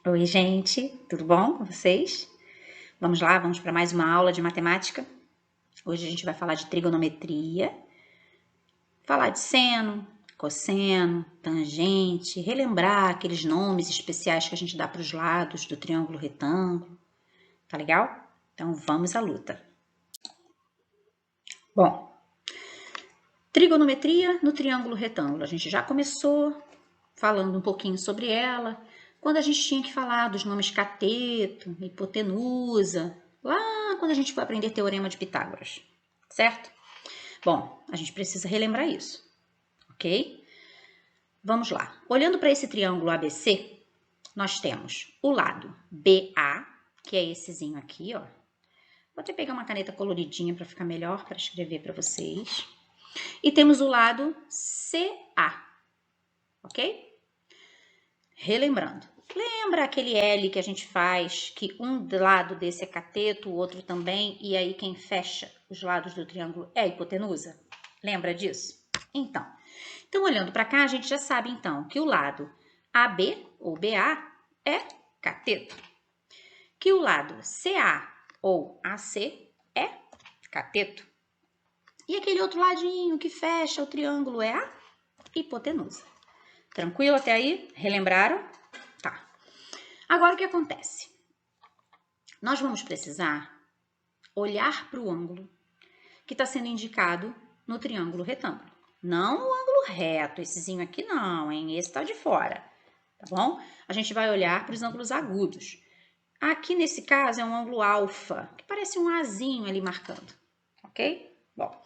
Oi, gente, tudo bom com vocês? Vamos lá, vamos para mais uma aula de matemática. Hoje a gente vai falar de trigonometria, falar de seno, cosseno, tangente, relembrar aqueles nomes especiais que a gente dá para os lados do triângulo retângulo. Tá legal? Então vamos à luta. Bom, trigonometria no triângulo retângulo. A gente já começou falando um pouquinho sobre ela, quando a gente tinha que falar dos nomes cateto, hipotenusa, lá quando a gente foi aprender teorema de Pitágoras, certo? Bom, a gente precisa relembrar isso, ok? Vamos lá. Olhando para esse triângulo ABC, nós temos o lado BA, que é essezinho aqui, ó. Vou até pegar uma caneta coloridinha para ficar melhor para escrever para vocês. E temos o lado CA, ok? Relembrando, lembra aquele L que a gente faz, que um lado desse é cateto, o outro também, e aí quem fecha os lados do triângulo é a hipotenusa? Lembra disso? Então olhando para cá, a gente já sabe então que o lado AB ou BA é cateto, que o lado CA ou AC é cateto, e aquele outro ladinho que fecha o triângulo é a hipotenusa. Tranquilo até aí? Relembraram? Tá. Agora o que acontece? Nós vamos precisar olhar para o ângulo que está sendo indicado no triângulo retângulo. Não o ângulo reto, essezinho aqui não, hein? Esse está de fora, tá bom? A gente vai olhar para os ângulos agudos. Aqui nesse caso é um ângulo alfa, que parece um azinho ali marcando, ok? Bom,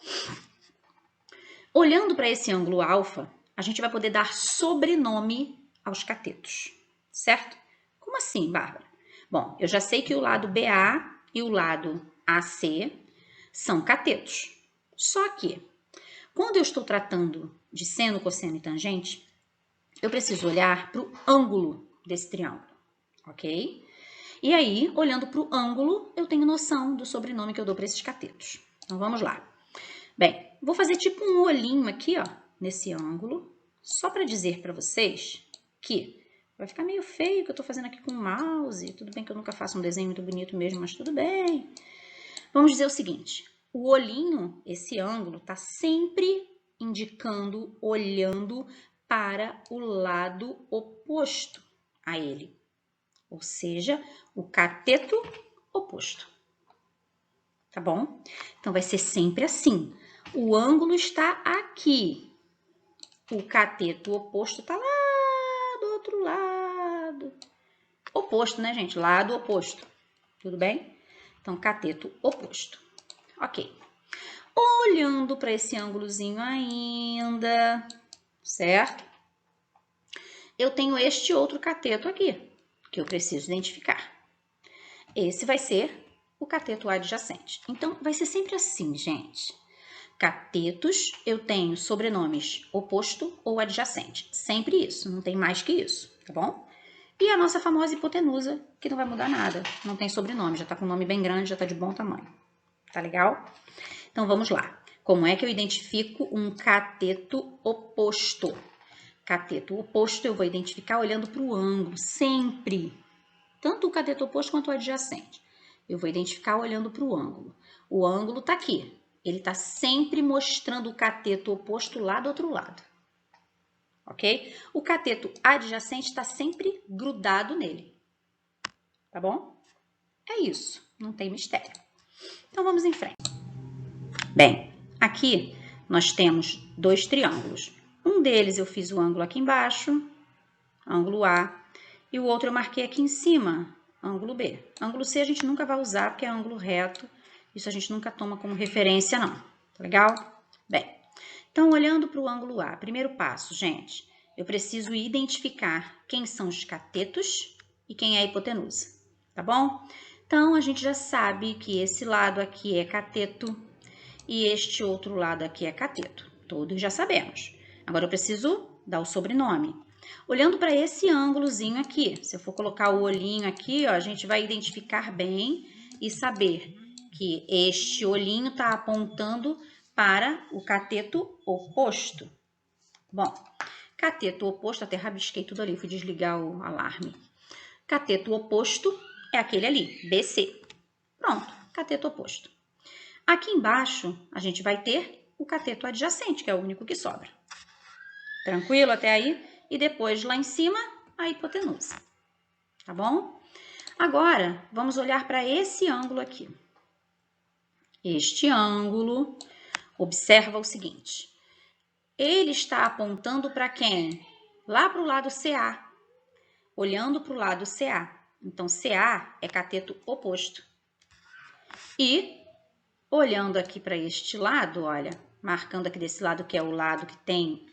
olhando para esse ângulo alfa, a gente vai poder dar sobrenome aos catetos, certo? Como assim, Bárbara? Bom, eu já sei que o lado BA e o lado AC são catetos. Só que, quando eu estou tratando de seno, cosseno e tangente, eu preciso olhar para o ângulo desse triângulo, ok? E aí, olhando para o ângulo, eu tenho noção do sobrenome que eu dou para esses catetos. Então, vamos lá. Bem, vou fazer tipo um olhinho aqui, ó, nesse ângulo, só para dizer para vocês que vai ficar meio feio que eu tô fazendo aqui com o mouse. Tudo bem que eu nunca faço um desenho muito bonito mesmo, mas tudo bem. Vamos dizer o seguinte, o olhinho, esse ângulo, tá sempre indicando, olhando para o lado oposto a ele. Ou seja, o cateto oposto. Tá bom? Então, vai ser sempre assim. O ângulo está aqui. O cateto oposto está lá do outro lado. Oposto, né, gente? Lado oposto. Tudo bem? Então, cateto oposto. Ok. Olhando para esse ângulozinho ainda, certo? Eu tenho este outro cateto aqui, que eu preciso identificar. Esse vai ser o cateto adjacente. Então, vai ser sempre assim, gente. Catetos, eu tenho sobrenomes oposto ou adjacente. Sempre isso, não tem mais que isso, tá bom? E a nossa famosa hipotenusa, que não vai mudar nada. Não tem sobrenome, já tá com um nome bem grande, já tá de bom tamanho. Tá legal? Então, vamos lá. Como é que eu identifico um cateto oposto? Cateto oposto eu vou identificar olhando para o ângulo, sempre. Tanto o cateto oposto quanto o adjacente. Eu vou identificar olhando para o ângulo. O ângulo tá aqui. Ele está sempre mostrando o cateto oposto lá do outro lado. Ok? O cateto adjacente está sempre grudado nele. Tá bom? É isso. Não tem mistério. Então, vamos em frente. Bem, aqui nós temos dois triângulos. Um deles eu fiz o ângulo aqui embaixo, ângulo A, e o outro eu marquei aqui em cima, ângulo B. Ângulo C a gente nunca vai usar porque é ângulo reto, isso a gente nunca toma como referência não, tá legal? Bem, então olhando para o ângulo A, primeiro passo, gente, eu preciso identificar quem são os catetos e quem é a hipotenusa, tá bom? Então a gente já sabe que esse lado aqui é cateto e este outro lado aqui é cateto, todos já sabemos. Agora eu preciso dar o sobrenome. Olhando para esse ângulozinho aqui, se eu for colocar o olhinho aqui, ó, a gente vai identificar bem e saber que este olhinho está apontando para o cateto oposto. Bom, cateto oposto, até rabisquei tudo ali, fui desligar o alarme. cateto oposto é aquele ali, BC. Pronto, cateto oposto. Aqui embaixo, a gente vai ter o cateto adjacente, que é o único que sobra. Tranquilo até aí? E depois, lá em cima, a hipotenusa. Tá bom? Agora, vamos olhar para esse ângulo aqui. Este ângulo, observa o seguinte. Ele está apontando para quem? Lá para o lado CA. Olhando para o lado CA. Então, CA é cateto oposto. E, olhando aqui para este lado, olha, marcando aqui desse lado, que é o lado que tem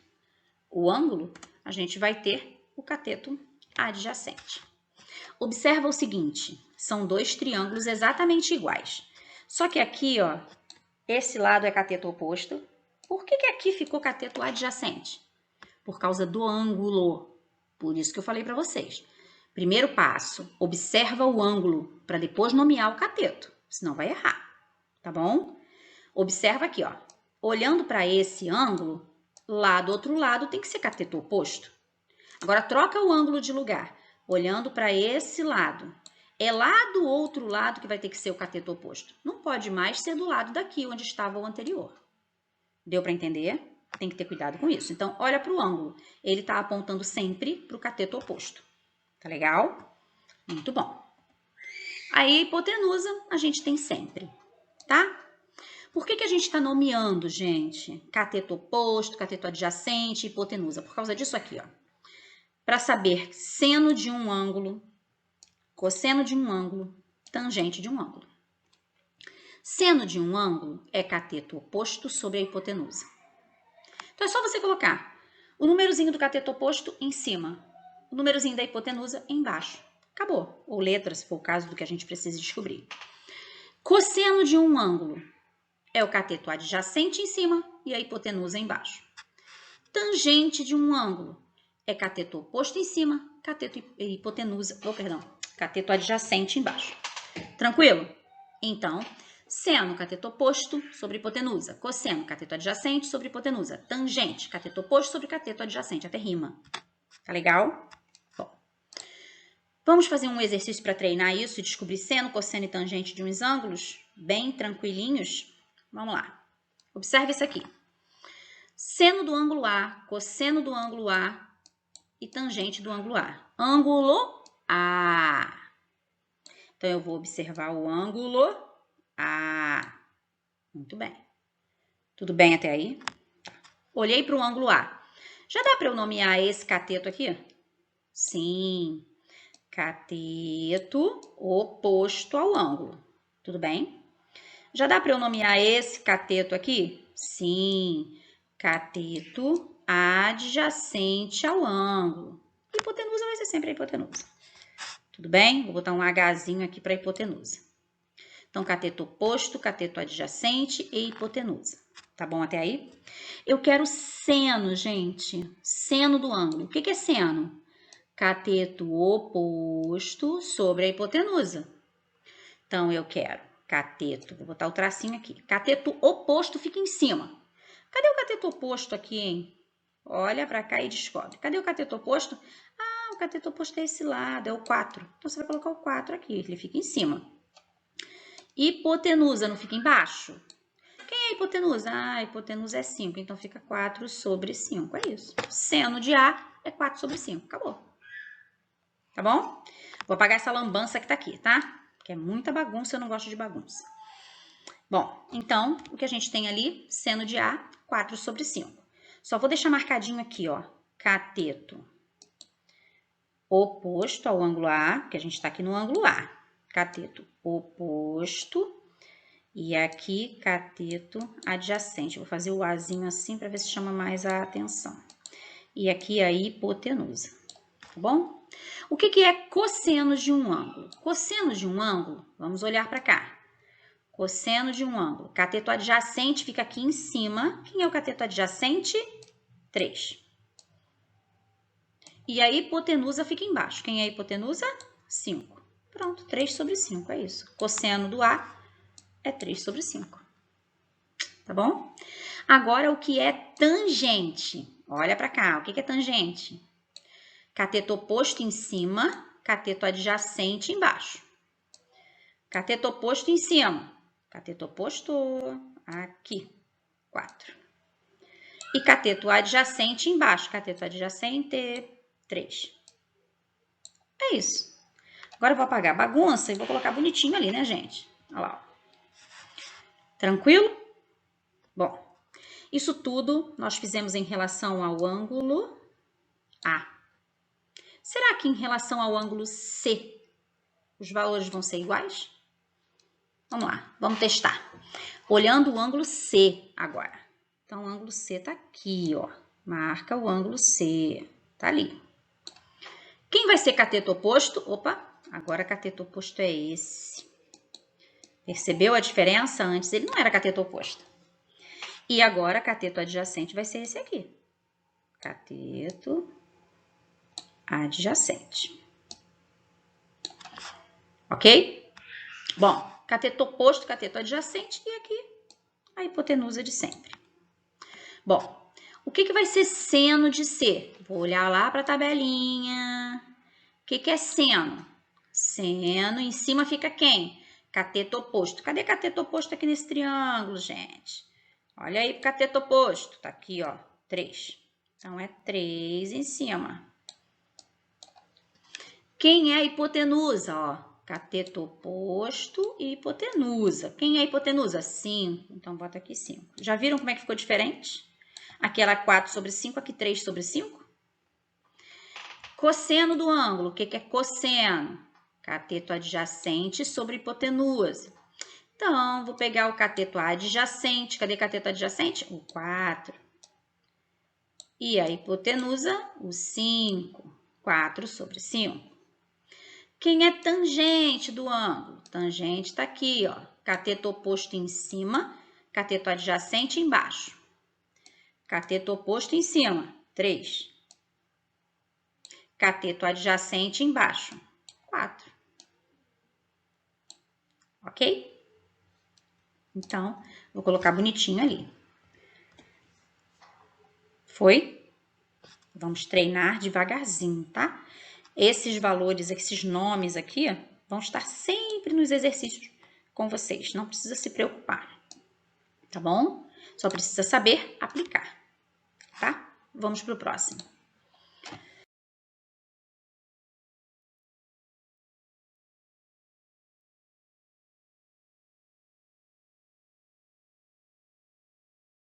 o ângulo, a gente vai ter o cateto adjacente. Observa o seguinte, são dois triângulos exatamente iguais. Só que aqui, ó, esse lado é cateto oposto. Por que aqui ficou cateto adjacente? Por causa do ângulo. Por isso que eu falei para vocês. Primeiro passo, observa o ângulo para depois nomear o cateto, senão vai errar, tá bom? Observa aqui, ó. Olhando para esse ângulo, lá do outro lado tem que ser cateto oposto. Agora troca o ângulo de lugar. Olhando para esse lado, é lá do outro lado que vai ter que ser o cateto oposto. Não pode mais ser do lado daqui, onde estava o anterior. Deu para entender? Tem que ter cuidado com isso. Então, olha para o ângulo. Ele está apontando sempre para o cateto oposto. Tá legal? Muito bom. Aí, a hipotenusa, a gente tem sempre, tá? Por que a gente está nomeando, gente? Cateto oposto, cateto adjacente, hipotenusa. Por causa disso aqui, ó. Para saber seno de um ângulo, cosseno de um ângulo, tangente de um ângulo. Seno de um ângulo é cateto oposto sobre a hipotenusa. Então, é só você colocar o númerozinho do cateto oposto em cima, o númerozinho da hipotenusa embaixo. Acabou. Ou letra, se for o caso do que a gente precisa descobrir. Cosseno de um ângulo é o cateto adjacente em cima e a hipotenusa embaixo. Tangente de um ângulo é cateto oposto em cima, cateto cateto adjacente embaixo. Tranquilo? Então, seno, cateto oposto sobre hipotenusa. Cosseno, cateto adjacente sobre hipotenusa. Tangente, cateto oposto sobre cateto adjacente. Até rima. Tá legal? Bom. Vamos fazer um exercício para treinar isso e descobrir seno, cosseno e tangente de uns ângulos bem tranquilinhos? Vamos lá. Observe isso aqui. Seno do ângulo A, cosseno do ângulo A e tangente do ângulo A. Ângulo A. Então, eu vou observar o ângulo A. Muito bem. Tudo bem até aí? Olhei para o ângulo A. Já dá para eu nomear esse cateto aqui? Sim. Cateto oposto ao ângulo. Tudo bem? Já dá para eu nomear esse cateto aqui? Sim. Cateto adjacente ao ângulo. Hipotenusa vai ser sempre a hipotenusa. Tudo bem? Vou botar um Hzinho aqui para hipotenusa. Então, cateto oposto, cateto adjacente e hipotenusa. Tá bom até aí? Eu quero seno, gente. Seno do ângulo. O que é seno? Cateto oposto sobre a hipotenusa. Então, eu quero cateto. Vou botar o tracinho aqui. Cateto oposto fica em cima. Cadê o cateto oposto aqui, hein? Olha para cá e descobre. Cadê o cateto oposto? Ah, o cateto oposto é esse lado, é o 4. Então, você vai colocar o 4 aqui, ele fica em cima. Hipotenusa não fica embaixo? Quem é a hipotenusa? Ah, a hipotenusa é 5, então fica 4 sobre 5, é isso. Seno de A é 4 sobre 5, acabou. Tá bom? Vou apagar essa lambança que tá aqui, tá? Porque é muita bagunça, eu não gosto de bagunça. Bom, então, o que a gente tem ali, seno de A, 4 sobre 5. Só vou deixar marcadinho aqui, ó, cateto oposto ao ângulo A, que a gente tá aqui no ângulo A. Cateto oposto e aqui cateto adjacente. Vou fazer o Azinho assim para ver se chama mais a atenção. E aqui a hipotenusa, tá bom? O que é cosseno de um ângulo? Cosseno de um ângulo, vamos olhar para cá. Cosseno de um ângulo. Cateto adjacente fica aqui em cima. Quem é o cateto adjacente? 3. E a hipotenusa fica embaixo. Quem é a hipotenusa? 5. Pronto, 3 sobre 5, é isso. Cosseno do A é 3 sobre 5. Tá bom? Agora, o que é tangente? Olha para cá, o que é tangente? Cateto oposto em cima, cateto adjacente embaixo. Cateto oposto em cima. Cateto oposto aqui, 4. E cateto adjacente embaixo. Cateto adjacente, 3. É isso. Agora eu vou apagar a bagunça e vou colocar bonitinho ali, né, gente? Olha lá. Tranquilo? Bom, isso tudo nós fizemos em relação ao ângulo A. Será que em relação ao ângulo C, os valores vão ser iguais? Vamos lá, vamos testar. Olhando o ângulo C agora. Então, o ângulo C tá aqui, ó. Marca o ângulo C. Tá ali. Quem vai ser cateto oposto? Opa, agora cateto oposto é esse. Percebeu a diferença? Antes ele não era cateto oposto. E agora cateto adjacente vai ser esse aqui. Cateto adjacente. Ok? Bom, cateto oposto, cateto adjacente e aqui a hipotenusa de sempre. Bom, o que vai ser seno de C? Vou olhar lá para a tabelinha. O que é seno? Seno, em cima fica quem? Cateto oposto. Cadê cateto oposto aqui nesse triângulo, gente? Olha aí, cateto oposto. Tá aqui, ó, 3. Então, é 3 em cima. Quem é a hipotenusa? Ó, cateto oposto e hipotenusa. Quem é a hipotenusa? 5. Então, bota aqui 5. Já viram como é que ficou diferente? Aqui era 4 sobre 5, aqui 3 sobre 5. Cosseno do ângulo. O que é cosseno? Cateto adjacente sobre hipotenusa. Então, vou pegar o cateto adjacente. Cadê cateto adjacente? O 4. E a hipotenusa, o 5. 4 sobre 5. Quem é tangente do ângulo? Tangente está aqui, ó. Cateto oposto em cima, cateto adjacente embaixo. Cateto oposto em cima, 3. Cateto adjacente embaixo, 4. Ok? Então, vou colocar bonitinho ali. Foi? Vamos treinar devagarzinho, tá? Esses valores, esses nomes aqui, vão estar sempre nos exercícios com vocês. Não precisa se preocupar, tá bom? Só precisa saber aplicar, tá? Vamos para o próximo.